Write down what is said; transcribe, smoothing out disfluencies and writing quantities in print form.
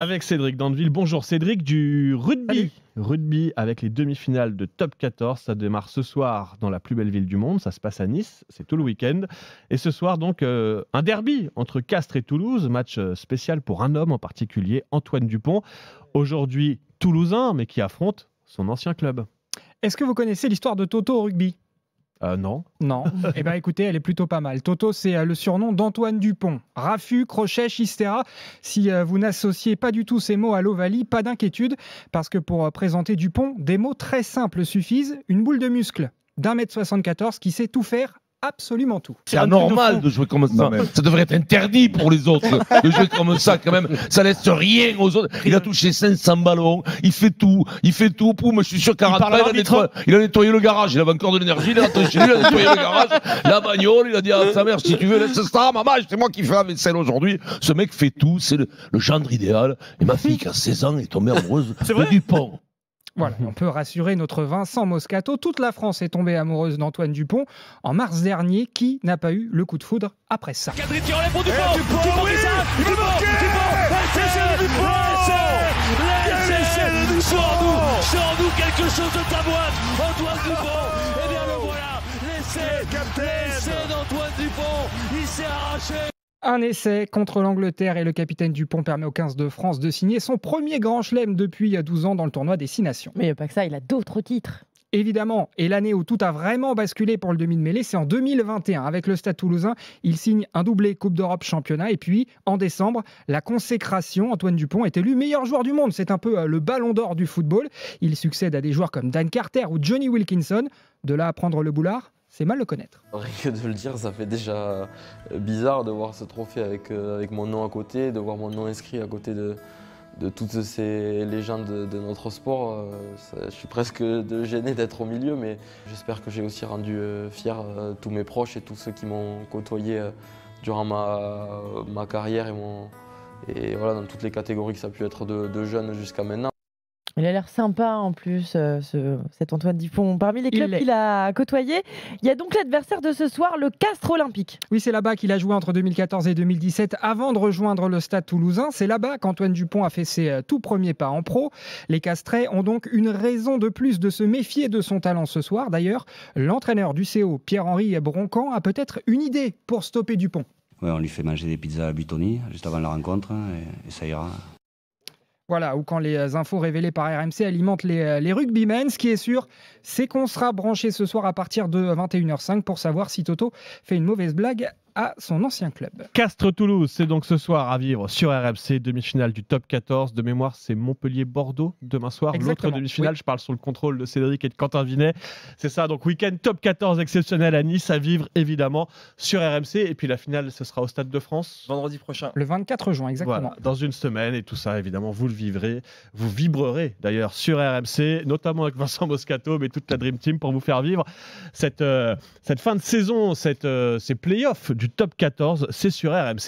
Avec Cédric Dandeville. Bonjour Cédric, du rugby. Salut. Rugby avec les demi-finales de Top 14. Ça démarre ce soir dans la plus belle ville du monde. Ça se passe à Nice, c'est tout le week-end. Et ce soir donc un derby entre Castres et Toulouse. Match spécial pour un homme en particulier, Antoine Dupont. Aujourd'hui toulousain, mais qui affronte son ancien club. Est-ce que vous connaissez l'histoire de Toto au rugby ? Non. Non. Eh bien écoutez, elle est plutôt pas mal. Toto, c'est le surnom d'Antoine Dupont. Raffut, crochet, chistera. Si vous n'associez pas du tout ces mots à l'Ovalie, pas d'inquiétude, parce que pour présenter Dupont, des mots très simples suffisent. Une boule de muscle d'1m74 qui sait tout faire, absolument tout. C'est anormal de jouer comme ça. Ça devrait être interdit pour les autres de jouer comme ça quand même. Ça laisse rien aux autres. Il a touché 500 ballons. Il fait tout. Poum, je suis sûr qu'à il a nettoyé le garage. Il avait encore de l'énergie. Il a rentré chez lui. Il a nettoyé le garage. La bagnole. Il a dit à sa mère, si tu veux, laisse ça, maman. C'est moi qui fais la vaisselle aujourd'hui. Ce mec fait tout. C'est le gendre idéal. Et ma fille qui a 16 ans est tombée amoureuse de Dupont. Voilà, on peut rassurer notre Vincent Moscato. Toute la France est tombée amoureuse d'Antoine Dupont en mars dernier. Qui n'a pas eu le coup de foudre après ça ? Cadré qui enlève pour Dupont. Dupont, oui, il va marquer. Sors-nous quelque chose de ta boîte, Antoine Dupont. Eh bien le voilà, l'essai d'Antoine Dupont. Il s'est arraché. Un essai contre l'Angleterre et le capitaine Dupont permet au 15 de France de signer son premier grand chelem depuis 12 ans dans le tournoi des 6 nations. Mais il n'y a pas que ça, il a d'autres titres. Évidemment, et l'année où tout a vraiment basculé pour le demi de mêlée, c'est en 2021. Avec le Stade Toulousain, il signe un doublé Coupe d'Europe Championnat. Et puis, en décembre, la consécration. Antoine Dupont est élu meilleur joueur du monde. C'est un peu le ballon d'or du football. Il succède à des joueurs comme Dan Carter ou Johnny Wilkinson. De là à prendre le boulard, c'est mal le connaître. Rien que de le dire, ça fait déjà bizarre de voir ce trophée avec mon nom à côté, de voir mon nom inscrit à côté de toutes ces légendes de notre sport. Je suis presque gêné d'être au milieu, mais j'espère que j'ai aussi rendu fier tous mes proches et tous ceux qui m'ont côtoyé durant ma carrière et voilà, dans toutes les catégories que ça a pu être de jeunes jusqu'à maintenant. Il a l'air sympa en plus, cet Antoine Dupont. Parmi les clubs qu'il a côtoyés, il y a donc l'adversaire de ce soir, le Castres Olympique. Oui, c'est là-bas qu'il a joué entre 2014 et 2017 avant de rejoindre le Stade Toulousain. C'est là-bas qu'Antoine Dupont a fait ses tout premiers pas en pro. Les Castrais ont donc une raison de plus de se méfier de son talent ce soir. D'ailleurs, l'entraîneur du CO, Pierre-Henri Broncan, a peut-être une idée pour stopper Dupont. Ouais, on lui fait manger des pizzas à Buitoni juste avant la rencontre et ça ira. Voilà, ou quand les infos révélées par RMC alimentent les rugbymen. Ce qui est sûr, c'est qu'on sera branché ce soir à partir de 21h05 pour savoir si Toto fait une mauvaise blague à son ancien club. Castres-Toulouse, c'est donc ce soir à vivre sur RMC, demi-finale du Top 14. De mémoire, c'est Montpellier-Bordeaux demain soir. L'autre demi-finale, oui. Je parle sous le contrôle de Cédric et de Quentin Vinet. C'est ça, donc week-end Top 14 exceptionnel à Nice, à vivre évidemment sur RMC. Et puis la finale, ce sera au Stade de France. Vendredi prochain. Le 24 juin, exactement. Voilà, dans une semaine et tout ça, évidemment, vous le vivrez. Vous vibrerez d'ailleurs sur RMC, notamment avec Vincent Moscato, mais toute la Dream Team pour vous faire vivre cette fin de saison, ces playoffs du Top 14, c'est sur RMC.